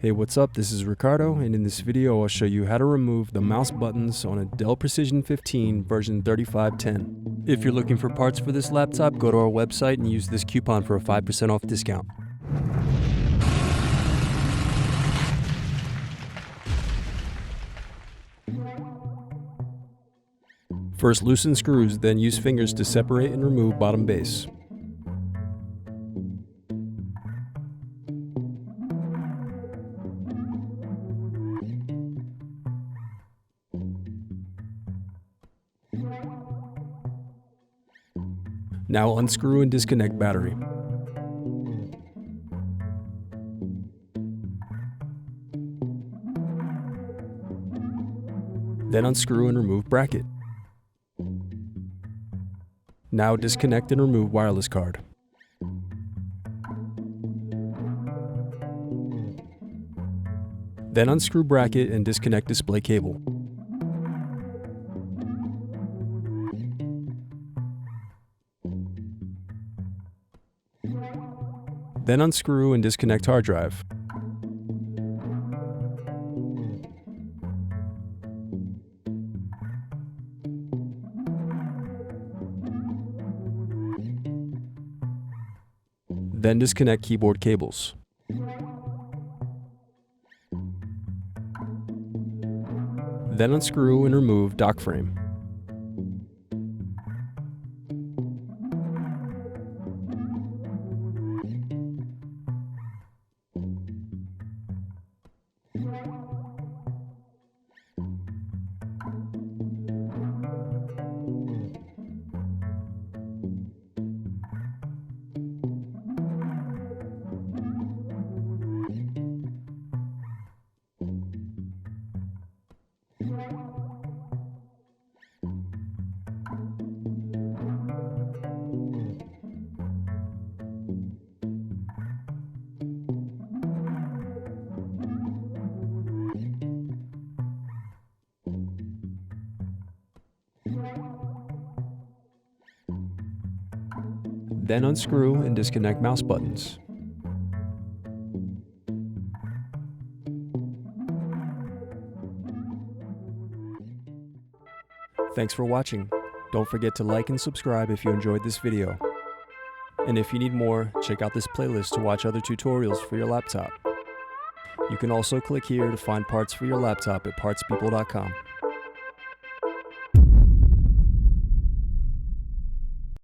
Hey, what's up? This is Ricardo, and in this video I'll show you how to remove the mouse buttons on a Dell Precision 15 version 3510. If you're looking for parts for this laptop, go to our website and use this coupon for a 5% off discount. First loosen screws, then use fingers to separate and remove bottom base. Now unscrew and disconnect battery. Then unscrew and remove bracket. Now disconnect and remove wireless card. Then unscrew bracket and disconnect display cable. Then unscrew and disconnect hard drive. Then disconnect keyboard cables. Then unscrew and remove dock frame. Then unscrew and disconnect mouse buttons. Thanks for watching. Don't forget to like and subscribe if you enjoyed this video. And if you need more, check out this playlist to watch other tutorials for your laptop. You can also click here to find parts for your laptop at partspeople.com.